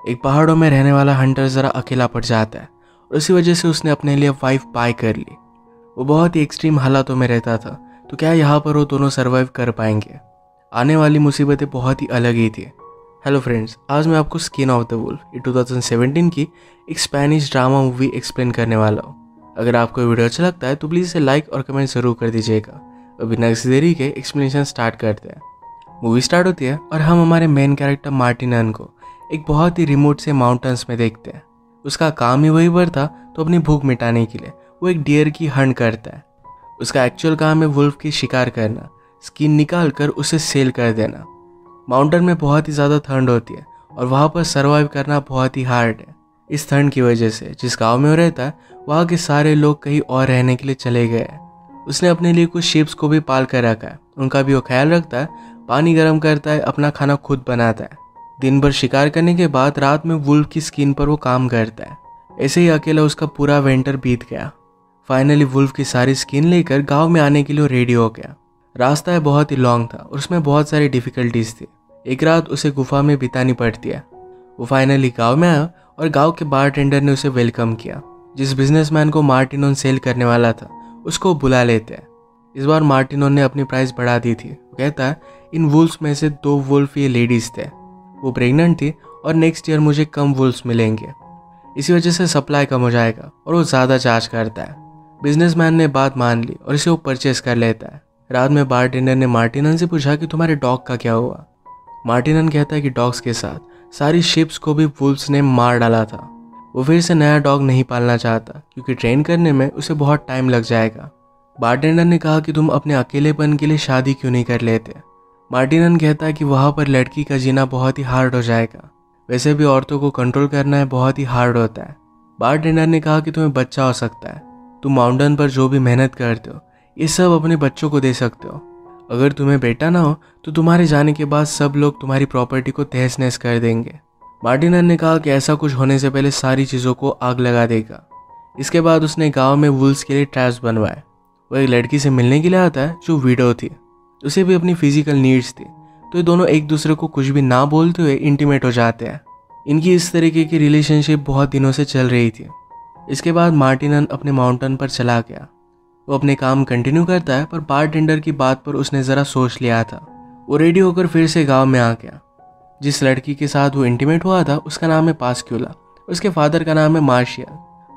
एक पहाड़ों में रहने वाला हंटर ज़रा अकेला पड़ जाता है और उसी वजह से उसने अपने लिए वाइफ बाय कर ली। वो बहुत ही एक्सट्रीम हालातों में रहता था, तो क्या यहाँ पर वो दोनों सर्वाइव कर पाएंगे? आने वाली मुसीबतें बहुत ही अलग ही थी। हेलो फ्रेंड्स, आज मैं आपको स्किन ऑफ द वुल्फ ये 2017 की एक स्पेनिश ड्रामा मूवी एक्सप्लेन करने वाला हूँ। अगर आपको वीडियो अच्छा लगता है तो प्लीज़ इसे लाइक और कमेंट ज़रूर कर दीजिएगा। और बिना किसी देरी के एक्सप्लेनेशन स्टार्ट करते हैं। मूवी स्टार्ट होती है और हम हमारे मेन कैरेक्टर मार्टिनन को एक बहुत ही रिमोट से माउंटेन्स में देखते हैं। उसका काम ही वही पर था, तो अपनी भूख मिटाने के लिए वो एक डियर की हंट करता है। उसका एक्चुअल काम है वुल्फ की शिकार करना, स्किन निकाल कर उसे सेल कर देना। माउंटेन में बहुत ही ज़्यादा ठंड होती है और वहाँ पर सर्वाइव करना बहुत ही हार्ड है। इस ठंड की वजह से जिस गांव में वो रहता है वहाँ के सारे लोग कहीं और रहने के लिए चले गए हैं। उसने अपने लिए कुछ शिप्स को भी पाल कर रखा है, उनका भी वो ख्याल रखता है, पानी गर्म करता है, अपना खाना खुद बनाता है। दिन भर शिकार करने के बाद रात में वुल्फ की स्किन पर वो काम करता है। ऐसे ही अकेला उसका पूरा विंटर बीत गया। फाइनली वुल्फ की सारी स्किन लेकर गांव में आने के लिए रेडी हो गया। रास्ता बहुत ही लॉन्ग था और उसमें बहुत सारी डिफिकल्टीज थी। एक रात उसे गुफा में बितानी पड़ती है। वो फाइनली गांव में आया और गांव के बारटेंडर ने उसे वेलकम किया। जिस बिजनेसमैन को मार्टिनोन सेल करने वाला था उसको बुला लेते हैं। इस बार मार्टिनोन ने अपनी प्राइस बढ़ा दी थी। वो कहता है इन वुल्फ्स में से 2 वुल्फ ये लेडीज थे, वो प्रेग्नेंट थी और नेक्स्ट ईयर मुझे कम वुल्फ्स मिलेंगे। इसी वजह से सप्लाई कम हो जाएगा और वो ज़्यादा चार्ज करता है। बिजनेसमैन ने बात मान ली और इसे वो परचेस कर लेता है। रात में बारटेंडर ने मार्टिनन से पूछा कि तुम्हारे डॉग का क्या हुआ। मार्टिनन कहता है कि डॉग्स के साथ सारी शिप्स को भी वुल्फ्स ने मार डाला था। वो फिर से नया डॉग नहीं पालना चाहता क्योंकि ट्रेन करने में उसे बहुत टाइम लग जाएगा। बारटेंडर ने कहा कि तुम अपने अकेलेपन के लिए शादी क्यों नहीं कर लेते। मार्टिनन कहता है कि वहाँ पर लड़की का जीना बहुत ही हार्ड हो जाएगा, वैसे भी औरतों को कंट्रोल करना है बहुत ही हार्ड होता है। बारटेंडर ने कहा कि तुम्हें बच्चा हो सकता है, तुम माउंटेन पर जो भी मेहनत करते हो ये सब अपने बच्चों को दे सकते हो। अगर तुम्हें बेटा ना हो तो तुम्हारे जाने के बाद सब लोग तुम्हारी प्रॉपर्टी को तहस नहस कर देंगे। मार्टिनन ने कहा कि ऐसा कुछ होने से पहले सारी चीज़ों को आग लगा देगा। इसके बाद उसने गांव में वुल्फ्स के लिए ट्रैप्स बनवाए। वो एक लड़की से मिलने के लिए आता है जो विडो थी, उसे भी अपनी फिजिकल नीड्स थी, तो ये दोनों एक दूसरे को कुछ भी ना बोलते हुए इंटीमेट हो जाते हैं। इनकी इस तरीके की रिलेशनशिप बहुत दिनों से चल रही थी। इसके बाद मार्टिनन अपने माउंटेन पर चला गया। वो अपने काम कंटिन्यू करता है, पर बारटेंडर की बात पर उसने ज़रा सोच लिया था। वो रेडी होकर फिर से गांव में आ गया। जिस लड़की के साथ वो इंटीमेट हुआ था उसका नाम है पास्क्यूला, उसके फादर का नाम है मार्शियल।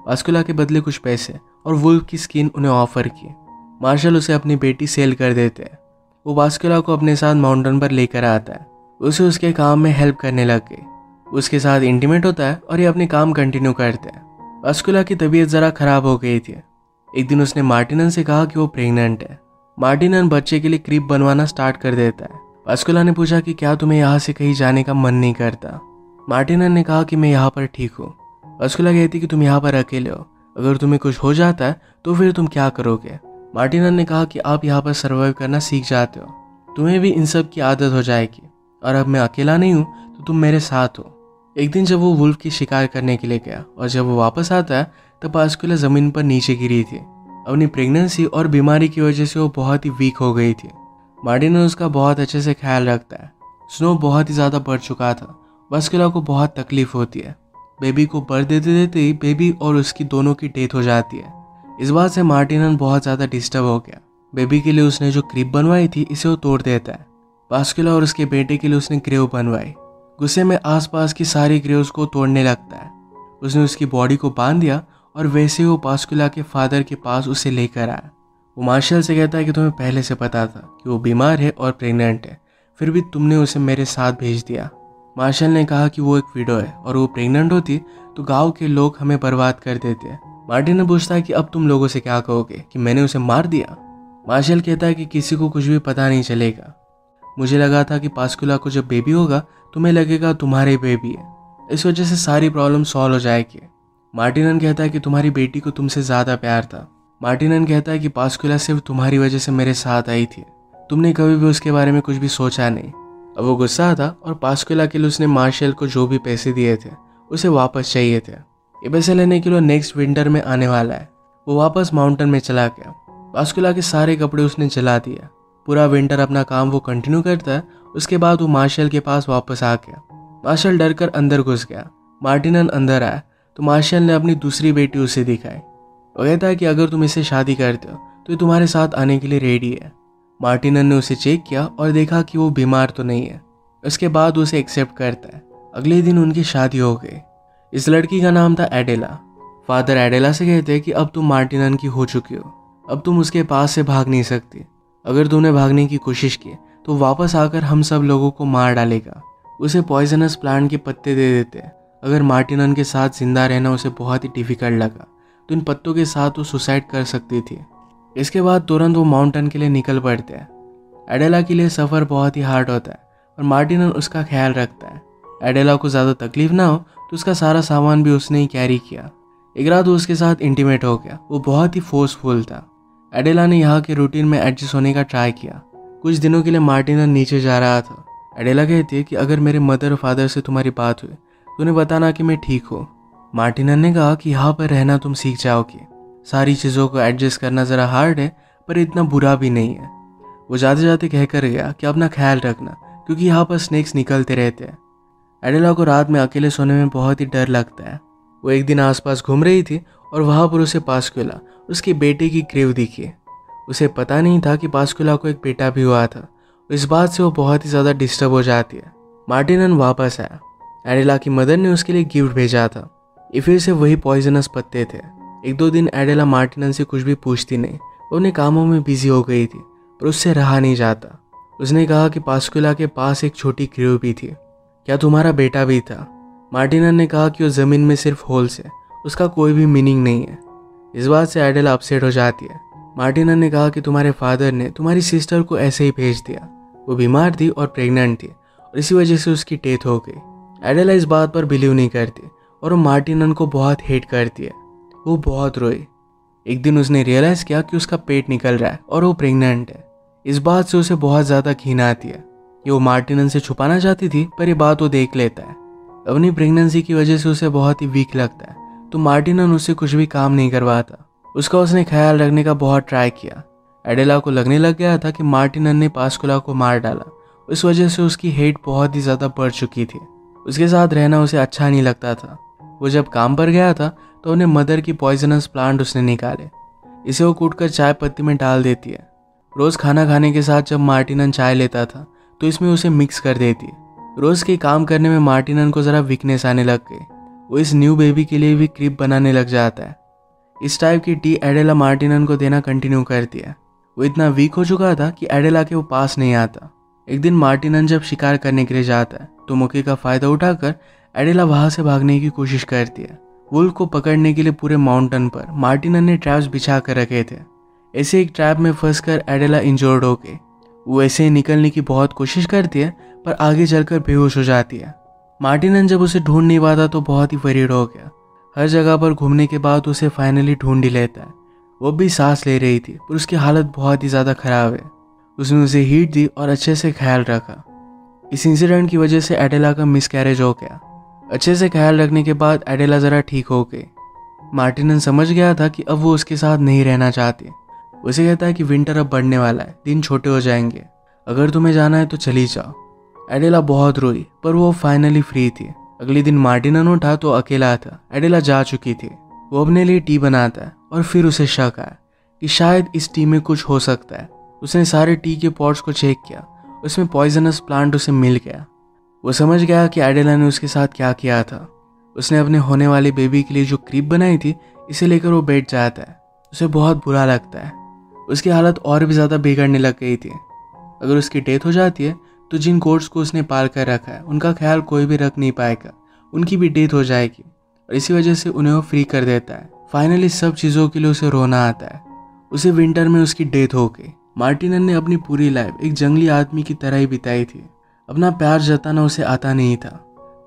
पास्क्यूला के बदले कुछ पैसे और वुल्फ की स्किन उन्हें ऑफर की। मार्शल उसे अपनी बेटी सेल कर देते हैं। वो पास्क्यूला को अपने साथ माउंटेन पर लेकर आता है। उसे उसके काम में हेल्प करने लग गई। उसके साथ इंटीमेट होता है और ये अपने काम कंटिन्यू करते हैं। पास्क्यूला की तबीयत ज़रा खराब हो गई थी। एक दिन उसने मार्टिनन से कहा कि वो प्रेग्नेंट है। मार्टिनन बच्चे के लिए क्रीब बनवाना स्टार्ट कर देता है। पास्क्यूला ने पूछा कि क्या तुम्हें यहाँ से कहीं जाने का मन नहीं करता। मार्टिनन ने कहा कि मैं यहाँ पर ठीक हूँ। पास्क्यूला कहती कि तुम यहाँ पर अकेले हो, अगर तुम्हें कुछ हो जाता है तो फिर तुम क्या करोगे। मार्टिनन ने कहा कि आप यहाँ पर सर्वाइव करना सीख जाते हो, तुम्हें भी इन सब की आदत हो जाएगी, और अब मैं अकेला नहीं हूँ तो तुम मेरे साथ हो। एक दिन जब वो वुल्फ की शिकार करने के लिए गया और जब वो वापस आता है तब पास्क्यूला ज़मीन पर नीचे गिरी थी। अपनी प्रेगनेंसी और बीमारी की वजह से वो बहुत ही वीक हो गई थी। मार्टिनन उसका बहुत अच्छे से ख्याल रखता है। स्नो बहुत ही ज़्यादा बढ़ चुका था। पास्क्यूला को बहुत तकलीफ होती है। बेबी को बर्थ देते देते ही बेबी और उसकी दोनों की डेथ हो जाती है। इस बात से मार्टिनन बहुत ज़्यादा डिस्टर्ब हो गया। बेबी के लिए उसने जो क्रीब बनवाई थी इसे वो तोड़ देता है। पास्क्यूला और उसके बेटे के लिए उसने ग्रेव बनवाई। गुस्से में आसपास की सारी ग्रेव्स को तोड़ने लगता है। उसने उसकी बॉडी को बांध दिया और वैसे ही वो पास्क्यूला के फादर के पास उसे लेकर आया। वो मार्शल से कहता है कि तुम्हें पहले से पता था कि वो बीमार है और प्रेग्नेंट है, फिर भी तुमने उसे मेरे साथ भेज दिया। मार्शल ने कहा कि वो एक विडो है और वो प्रेग्नेंट होती तो गांव के लोग हमें बर्बाद कर देते। मार्टिन पूछता है कि अब तुम लोगों से क्या कहोगे कि मैंने उसे मार दिया। मार्शल कहता है कि किसी को कुछ भी पता नहीं चलेगा। मुझे लगा था कि पास्क्यूला को जब बेबी होगा तुम्हें लगेगा तुम्हारे बेबी है, इस वजह से सारी प्रॉब्लम सॉल्व हो जाएगी। मार्टिनन कहता है कि तुम्हारी बेटी को तुमसे ज़्यादा प्यार था। मार्टिनन कहता है कि पास्क्यूला सिर्फ तुम्हारी वजह से मेरे साथ आई थी, तुमने कभी भी उसके बारे में कुछ भी सोचा नहीं। अब वो गुस्सा था और पास्क्यूला के लिए उसने मार्शल को जो भी पैसे दिए थे उसे वापस चाहिए थे। ये पैसे लेने के लिए नेक्स्ट विंटर में आने वाला है। वो वापस माउंटेन में चला गया। पास्क्यूला के सारे कपड़े उसने जला दिया। पूरा विंटर अपना काम वो कंटिन्यू करता है। उसके बाद वो मार्शल के पास वापस आ गया। मार्शल डर कर अंदर घुस गया मार्टिनन अंदर आया तो मार्शल ने अपनी दूसरी बेटी उसे दिखाई। वो कहता है कि अगर तुम इससे शादी करते हो तो ये तुम्हारे साथ आने के लिए रेडी है। मार्टिनन ने उसे चेक किया और देखा कि वो बीमार तो नहीं है। उसके बाद उसे एक्सेप्ट करता है। अगले दिन उनकी शादी हो गई। इस लड़की का नाम था एडेला। फादर एडेला से कहते हैं कि अब तुम मार्टिनन की हो चुकी हो, अब तुम उसके पास से भाग नहीं सकती। अगर तुमने भागने की कोशिश की तो वापस आकर हम सब लोगों को मार डालेगा। उसे पॉइजनस प्लांट के पत्ते दे देते हैं। अगर मार्टिनन के साथ जिंदा रहना उसे बहुत ही डिफिकल्ट लगा तो इन पत्तों के साथ वो सुसाइड कर सकती थी। इसके बाद तुरंत वो माउंटेन के लिए निकल पड़ते हैं। एडेला के लिए सफ़र बहुत ही हार्ड होता है और मार्टिनन उसका ख्याल रखता है। एडेला को ज़्यादा तकलीफ ना हो तो उसका सारा सामान भी उसने ही कैरी किया। एक रात वो उसके साथ इंटीमेट हो गया। वो बहुत ही फोर्सफुल था। एडेला ने यहाँ के रूटीन में एडजस्ट होने का ट्राई किया। कुछ दिनों के लिए मार्टिनन नीचे जा रहा था। एडेला कहती है कि अगर मेरे मदर और फादर से तुम्हारी बात हुई तो उन्हें बताना कि मैं ठीक हूँ। मार्टिनन ने कहा कि यहाँ पर रहना तुम सीख जाओगी। सारी चीज़ों को एडजस्ट करना ज़रा हार्ड है पर इतना बुरा भी नहीं है। वो जाते जाते कह कर गया कि अपना ख्याल रखना क्योंकि यहाँ पर स्नेक्स निकलते रहते हैं। एडेला को रात में अकेले सोने में बहुत ही डर लगता है। वो एक दिन आसपास घूम रही थी और वहाँ पर उसे पास्कुला उसके बेटे की ग्रेव दिखी। उसे पता नहीं था कि पास्कुला को एक बेटा भी हुआ था। इस बात से वो बहुत ही ज़्यादा डिस्टर्ब हो जाती है। मार्टिनन वापस आया। एडेला की मदर ने उसके लिए गिफ्ट भेजा था। ये फिर से वही पॉइजनस पत्ते थे। एक दो दिन एडेला मार्टिनन से कुछ भी पूछती नहीं। वो अपने कामों में बिजी हो गई थी पर उससे रहा नहीं जाता। उसने कहा कि पास्कुला के पास एक छोटी ग्रेव भी थी, क्या तुम्हारा बेटा भी था? मार्टिनन ने कहा कि वो ज़मीन में सिर्फ होल्स है, उसका कोई भी मीनिंग नहीं है। इस बात से एडेला अपसेट हो जाती है। मार्टिनन ने कहा कि तुम्हारे फादर ने तुम्हारी सिस्टर को ऐसे ही भेज दिया। वो बीमार थी और प्रेग्नेंट थी और इसी वजह से उसकी डेथ हो गई। एडेला इस बात पर बिलीव नहीं करती और वो मार्टिनन को बहुत हेट करती है। वो बहुत रोई। एक दिन उसने रियलाइज़ किया कि उसका पेट निकल रहा है और वो प्रेग्नेंट है। इस बात से उसे बहुत ज़्यादा घिन आती है। ये वो मार्टिनन से छुपाना चाहती थी पर ये बात वो देख लेता है। अपनी प्रेगनेंसी की वजह से उसे बहुत ही वीक लगता है तो मार्टिनन उससे कुछ भी काम नहीं करवाता। उसका उसने ख्याल रखने का बहुत ट्राई किया। एडेला को लगने लग गया था कि मार्टिनन ने पास्कुला को मार डाला। इस वजह से उसकी हेट बहुत ही ज़्यादा बढ़ चुकी थी। उसके साथ रहना उसे अच्छा नहीं लगता था। वो जब काम पर गया था तो उन्हें मदर की पॉइजनस प्लांट उसने निकाले। इसे वो कूटकर चाय पत्ती में डाल देती है। रोज़ खाना खाने के साथ जब मार्टिनन चाय लेता था तो इसमें उसे मिक्स कर देती है। रोज़ के काम करने में मार्टिनन को ज़रा वीकनेस आने लग गई। वो इस न्यू बेबी के लिए भी क्रीप बनाने लग जाता है। इस टाइप की टी एडेला मार्टिनन को देना कंटिन्यू करती है। वो इतना वीक हो चुका था कि एडेला के वो पास नहीं आता। एक दिन मार्टिनन जब शिकार करने के लिए जाता है तो मौके का फ़ायदा उठाकर एडेला वहाँ से भागने की कोशिश करती है। वुल्फ को पकड़ने के लिए पूरे माउंटेन पर मार्टिनन ने ट्रैप्स बिछा कर रखे थे। ऐसे एक ट्रैप में फंसकर एडेला इंजर्ड हो गई। वो ऐसे ही निकलने की बहुत कोशिश करती है पर आगे चलकर बेहोश हो जाती है। मार्टिनन जब उसे ढूंढ नहीं पाता तो बहुत ही वरीड हो गया। हर जगह पर घूमने के बाद उसे फाइनली ढूंढ ही लेता है। वो भी सांस ले रही थी पर उसकी हालत बहुत ही ज़्यादा ख़राब है। उसने उसे हीट दी और अच्छे से ख्याल रखा। इस इंसिडेंट की वजह से एडेला का मिसकैरेज हो गया। अच्छे से ख्याल रखने के बाद एडेला ज़रा ठीक हो गई। मार्टिनन समझ गया था कि अब वो उसके साथ नहीं रहना चाहती। उसे कहता है कि विंटर अब बढ़ने वाला है, दिन छोटे हो जाएंगे, अगर तुम्हें जाना है तो चली जाओ। एडेला बहुत रोई पर वो फाइनली फ्री थी। अगले दिन मार्टिनन उठा तो अकेला था। एडेला जा चुकी थी। वो अपने लिए टी बनाता है और फिर उसे शक आया कि शायद इस टी में कुछ हो सकता है। उसने सारे टी के पॉट्स को चेक किया, उसमें पॉइजनस प्लांट उसे मिल गया। वो समझ गया कि एडेला ने उसके साथ क्या किया था। उसने अपने होने वाले बेबी के लिए जो क्रीप बनाई थी इसे लेकर वो बैठ जाता है। उसे बहुत बुरा लगता है। उसकी हालत और भी ज़्यादा बिगड़ने लग गई थी। अगर उसकी डेथ हो जाती है तो जिन गोट्स को उसने पाल कर रखा है उनका ख्याल कोई भी रख नहीं पाएगा, उनकी भी डेथ हो जाएगी और इसी वजह से उन्हें वो फ्री कर देता है। फाइनली सब चीज़ों के लिए उसे रोना आता है। उसे विंटर में उसकी डेथ हो गई। मार्टिनन ने अपनी पूरी लाइफ एक जंगली आदमी की तरह ही बिताई थी। अपना प्यार जताना उसे आता नहीं था।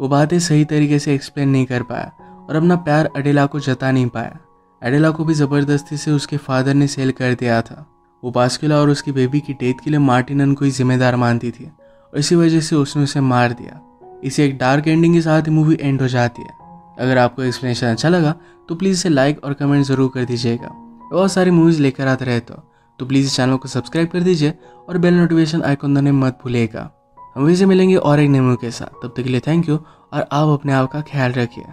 वो बातें सही तरीके से एक्सप्लेन नहीं कर पाया और अपना प्यार एडेला को जता नहीं पाया। एडेला को भी ज़बरदस्ती से उसके फादर ने सेल कर दिया था। वो पास्कुला और उसकी बेबी की डेथ के लिए मार्टिनन को ही जिम्मेदार मानती थी और इसी वजह से उसने उसे मार दिया। इसे एक डार्क एंडिंग के साथ मूवी एंड हो जाती है। अगर आपको एक्सप्लेनेशन अच्छा लगा तो प्लीज़ इसे लाइक और कमेंट ज़रूर कर दीजिएगा। बहुत सारी मूवीज़ लेकर आते रहते हो तो प्लीज़ इस चैनल को सब्सक्राइब कर दीजिए और बेल नोटिफिकेशन आइकन दबाने मत भूलिएगा। हम फिर से मिलेंगे और एक नए मूवी के साथ। तब तक के लिए थैंक यू और आप अपने आप का ख्याल रखिए।